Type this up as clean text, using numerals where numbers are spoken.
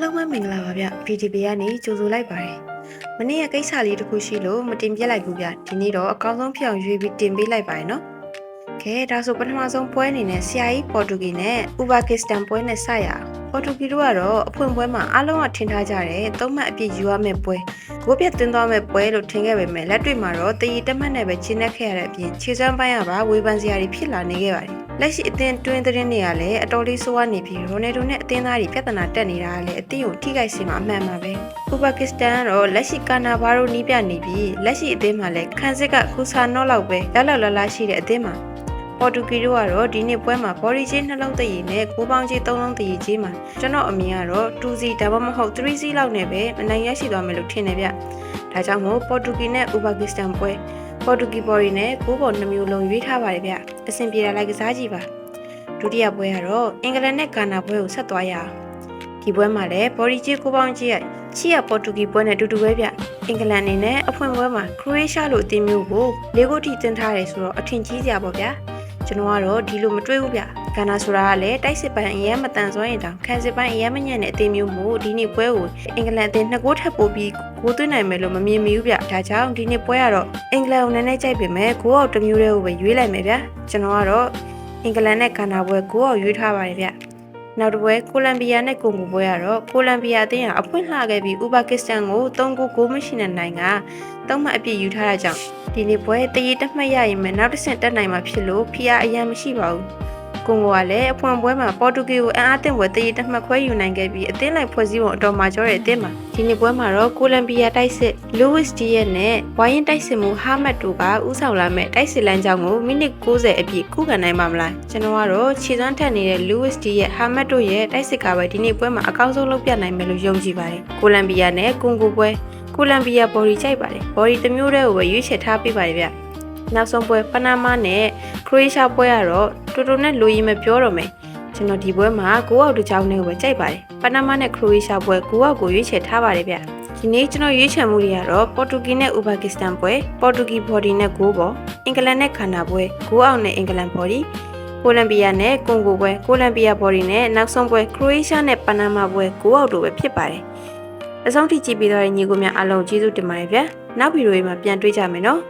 လုံးပဲမင်္ဂလာပါဗျ PTV ကနေကြိုဆိုလိုက်ပါတယ်။မနေ့ကကိစ္စလေးတစ်ခုရှိလို့မတင်ပြလိုက်ဘူးဗျ။ဒီနေ့တော့အကောင်းဆုံးဖြစ်အောင်ရွေးပြီးတင်ပေးလိုက်ပါတယ်နော်။ကဲဒါဆိုပထမဆုံးပွဲအနေနဲ့ဆရာကြီးပေါ်တူဂီနဲ့ဥဘကစ္စတန်ပွဲနဲ့စရအောင်။ပေါ်တူဂီတို့ကတော့အဖွင့်ပွဲမှာအားလုံးကထင်ထားကြတယ်။သုံးမှတ်အပြည့်ယူရမယ့်ပွဲ။ကိုပြတ်သွင်းသွားမယ့်ပွဲလို့ထင်ခဲ့ပေမဲ့လက်တွေ့မှာတော့တည်ရတက်မှတ်နဲ့ပဲရှင်းနေခဲ့ရတဲ့အပြင်ခြေစွမ်းပိုင်းကပါဝေဖန်စရာတွေဖြစ်လာနေခဲ့ပါတယ်။လက်ရှိအသင်းတွင်းသတင်းတွေကလည်းအတော်လေးဆိုးဝါးနေပြီးရိုနယ်ဒိုနဲ့အသင်းသားတွေပြဿနာတက်နေတာကလည်းအသင်းကိုထိခိုက်စေမှာအမှန်ပါပဲ။ဥဘကစ္စတန်ကတော့လက်ရှိကာနာဘာရိုနီးပြနေပြီးလက်ရှိအသင်းမှာလည်းခန်းစစ်ကခူဆာနော့လောက်ပဲလောက်လာရှိတဲ့အသင်းမှာပေါ်တူဂီတို့ကတော့ဒီနေ့ပွဲမှာဘော်ရီကြီးနှလုံးတရည်နဲ့ကိုပေါင်းကြီး၃လုံးတရည်ကြီးမှာကျွန်တော်အမြင်ကတော့ 2C ဒါမှမဟုတ် 3C လောက်နဲ့ပဲအနိုင်ရရှိသွားမယ်လို့ထင်တယ်ဗျ။ဒါကြောင့်မို့ပေါ်တူဂီနဲ့ဥဘကစ္စတန်ပွဲပေါ်တူဂီဘော်ရီနဲ့ကိုဘော်2မျိုးလုံးရွေးထားပါတယ်ဗျ။အဆင်ပြေတာလိုက်ကစားကြည့်ပါ။ဒုတိယပွဲကတော့အင်္ဂလန်နဲ့ဂါနာပွဲကိုဆက်သွားရအောင်။ဒီပွဲမှာလည်းဘော်ရီကြီးကိုပေါင်းကြီးရဲ့ချီရပေါ်တူဂီပွဲနဲ့အတူတူပဲဗျ။အင်္ဂလန်အနေနဲ့အဖွင့်ပွဲမှာခရိုအေးရှားလိုအသင်းမျိုးကို၄ဂိုးထိတင်ထားတယ်ဆိုတော့အထင်ကြီးစရာပေါ့ဗျာ။ကျွန်တော်ကတော့ဒီလိုမတွေးဘူးဗျ။ဂါနာဆိုတာကလည်းတိုက်စစ်ပိုင်းအရင်မတန်ဆွမ်းရင်တောင်ခံစစ်ပိုင်းအရင်မညံ့တဲ့အသင်းမျိုးမို့ဒီနေ့ပွဲကိုအင်္ဂလန်အသင်း2ဂိုးထပ်ပို့ပြီးဂိုးသွင်းနိုင်မယ်လို့မမြင်မိဘူးဗျ။ဒါကြောင့်ဒီနေ့ပွဲကတော့အင်္ဂလန်ကိုနည်းနည်းကြိုက်ပေမဲ့ဂိုးအောက်တစ်မျိုးတည်းကိုပဲရွေးလိုက်မယ်ဗျ။ကျွန်တော်ကတော့အင်္ဂလန်နဲ့ဂါနာပွဲဂိုးအောက်ရွေးထားပါတယ်ဗျ။နောက်တစ်ပွဲကိုလံဘီယာနဲ့ကွန်ဂိုပွဲကတော့ကိုလံဘီယာအသင်းကအဖွင့်လှခဲ့ပြီးဥဘကစ္စတန်ကို3ဂိုးမရှိတဲ့နိုင်က3မှတ်အပြည့်ယူထားတာကြောင့်ဒီနေ့ပွဲတရီတက်မှတ်ရရင်မဲ့နောက်တစ်ဆင့်တက်နိုင်မှာဖြစ်လို့ဖိအားအရင်မရှိပါဘူး။ကွန်ဂိုကလည်းအဖွင့်ပွဲမှာပေါ်တူဂီကိုအံ့အားသင့်ပွဲတရီတက်မှတ်ခွဲယူနိုင်ခဲ့ပြီးအသင်းလိုက်ဖွဲ့စည်းပုံအတော်မှာကျော်တဲ့အသင်းမှာဒီနေ့ပွဲမှာတော့ကိုလံဘီယာတိုက်စစ်လူးဝစ်ဒီယက်နဲ့ဝိုင်းရင်တိုက်စစ်မှုဟာမတ်တို့ကဥဆောင်လာမဲ့တိုက်စစ်လမ်းကြောင်းကိုမိနစ်60အပြည့်ခုခံနိုင်ပါမလား။ကျွန်တော်ကတော့ခြေစွမ်းထက်နေတဲ့လူးဝစ်ဒီယက်ဟာမတ်တို့ရဲ့တိုက်စစ်ကပဲဒီနေ့ပွဲမှာအကောင်းဆုံးလုပ်ပြနိုင်မယ်လို့ယုံကြည်ပါတယ်။ကိုလံဘီယာနဲ့ကွန်ဂိုပွဲကိုလံဘီယာဘော်ရီကြိုက်ပါတယ်ဘော်ရီတစ်မျိုးတည်းကိုပဲရွေးချယ်ထားပေးပါတယ်ဗျနောက်ဆုံးပွဲပနာမာနဲ့ခရိုအေးရှားပွဲကတော့တူတူနဲ့လူကြီးမပြောတော့မယ်ကျွန်တော်ဒီပွဲမှာဂိုးအောက်တစ်ချောင်းနဲ့ပဲကြိုက်ပါတယ်ပနာမာနဲ့ခရိုအေးရှားပွဲဂိုးအောက်ကိုရွေးချယ်ထားပါတယ်ဗျဒီနေ့ကျွန်တော်ရွေးချယ်မှုတွေကတော့ပေါ်တူဂီနဲ့ဥဘကစ္စတန်ပွဲပေါ်တူဂီဘော်ဒီနဲ့ဂိုးဘော်အင်္ဂလန်နဲ့ခန္ဓာပွဲဂိုးအောက်နဲ့အင်္ဂလန်ဘော်ဒီကိုလံဘီယာနဲ့ကွန်ဂိုပွဲကိုလံဘီယာဘော်ဒီနဲ့နောက်ဆုံးပွဲခရိုအေးရှားနဲ့ပနာမာပွဲဂိုးအောက်တို့ပဲဖြစ်ပါတယ်အဆုံးထိကြည့်ပြီးတော့ညီကိုများအားလုံးကျေးဇူးတင်ပါတယ်ဗျာနောက်ဗီဒီယိုမှာပြန်တွေ့ကြမယ်နော်